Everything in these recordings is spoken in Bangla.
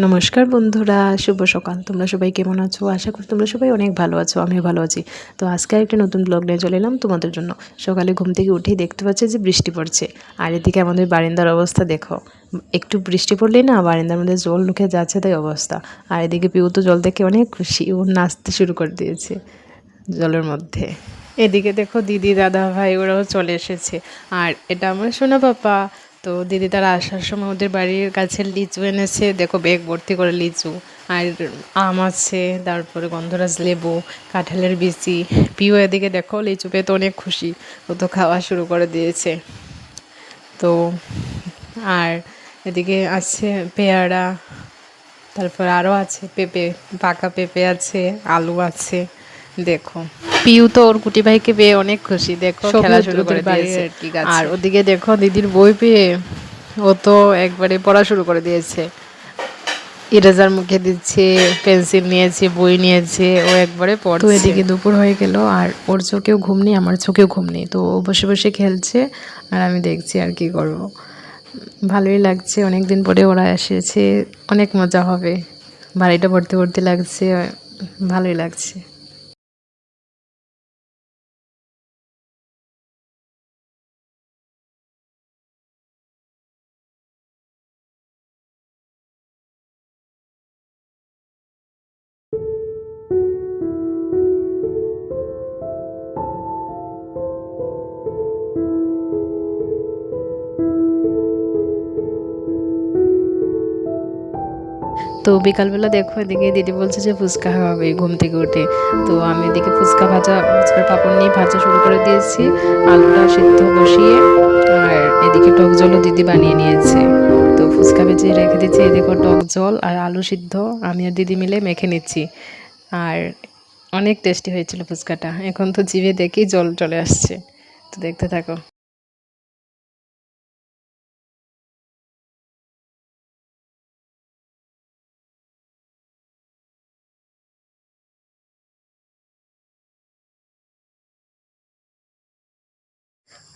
নমস্কার বন্ধুরা, শুভ সকাল। তোমরা সবাই কেমন আছো? আশা করি তোমরা সবাই অনেক ভালো আছো, আমিও ভালো আছি। তো আজকে একটা নতুন ব্লগ নিয়ে চলে এলাম তোমাদের জন্য। সকালে ঘুম থেকে উঠেই দেখতে পাচ্ছি যে বৃষ্টি পড়ছে, আর এদিকে আমাদের বারান্দার অবস্থা দেখো। একটু বৃষ্টি পড়লেই না বারান্দার মধ্যে জল ঢুকে যাচ্ছে, তাই অবস্থা। আর এদিকে পিউ তো জল দেখে অনেক খুশি, ও নাচতে শুরু করে দিয়েছে জলের মধ্যে। এদিকে দেখো দিদি, দাদা ভাই ওরাও চলে এসেছে। আর এটা আমার সোনা পাপা। তো দিদি তারা আসার সময় ওদের বাড়ির কাছে লিচু এনেছে, দেখো ব্যাগ ভর্তি করে লিচু, আর আম আছে, তারপরে গন্ধরাজ লেবু, কাঁঠালের বিচি। পিও এদিকে দেখো লিচু পেয়ে তো অনেক খুশি, ও তো খাওয়া শুরু করে দিয়েছে। তো আর এদিকে আছে পেয়ারা, তারপর আরও আছে পেঁপে, পাকা পেঁপে আছে, আলু আছে। দেখো পিউ তো ওর কুটি ভাইকে পেয়ে অনেক খুশি, দেখো খেলা শুরু করে দিয়েছে। আর ওদিকে দেখো দিদির বই পেয়ে ও তো একবারে পড়া শুরু করে দিয়েছে, ইরেজার মুখে দিচ্ছে, পেন্সিল নিয়েছে, বই নিয়েছে, ও একবারে পড়ছে। তো এদিকে দুপুর হয়ে গেল, আর ওর চোখেও ঘুম নেই, আমার চোখেও ঘুম নেই। তো ও বসে বসে খেলছে আর আমি দেখছি আর কি করব। ভালোই লাগছে, অনেক দিন পরে ওরা এসেছে, অনেক মজা হবে। বাড়িটা ভর্তি ভর্তি লাগছে, ভালোই লাগছে। তো বিকালবেলা দেখো এদিকে দিদি বলছে যে ফুচকা খাওয়াবে ঘুম থেকে উঠে। তো আমি এদিকে ফুচকার পাপড় নিয়ে ভাজা শুরু করে দিয়েছি, আলুটা সিদ্ধ বসিয়ে। আর এদিকে টক জলও দিদি বানিয়ে নিয়েছে। তো ফুচকা ভেজে রেখে দিচ্ছি, এদিকে টক জল আর আলু সিদ্ধ আমি আর দিদি মিলে মেখে নিচ্ছি। আর অনেক টেস্টি হয়েছিল ফুচকাটা, এখন তো জিভে দেখেই জল চলে আসছে। তো দেখতে থাকো।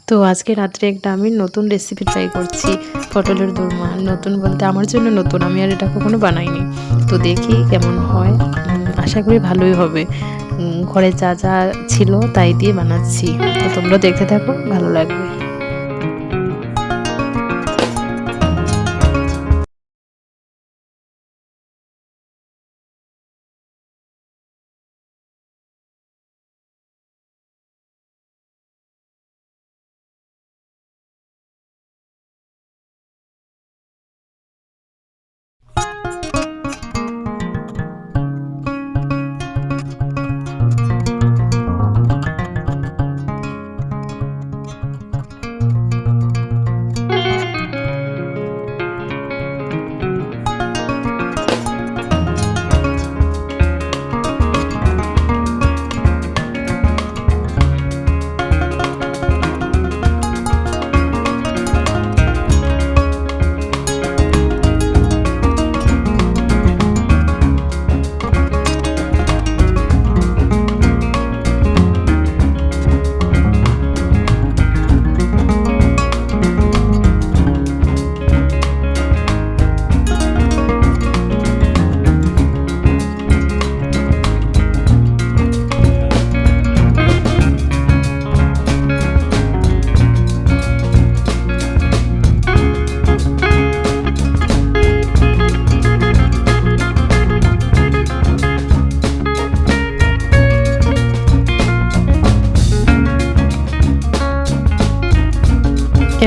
তো আজকে রাত্রে একটা আমি নতুন রেসিপি ট্রাই করছি, পটলের দোরমা। নতুন বলতে আমার জন্য নতুন, আমি আর এটা কখনো বানাইনি। তো দেখি কেমন হয়, আশা করি ভালোই হবে। ঘরে যা যা ছিল তাই দিয়ে বানাচ্ছি। তো তোমরা দেখতে থাকো, ভালো লাগবে।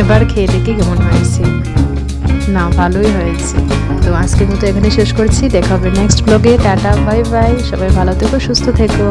এবার খেয়ে দেখি কেমন হয়েছে। না, ভালোই হয়েছে। তো আজকের মতো এখানে শেষ করছি, দেখা হবে নেক্সট ব্লগে। টাটা, বাই বাই, সবাই ভালো থেকো, সুস্থ থেকো।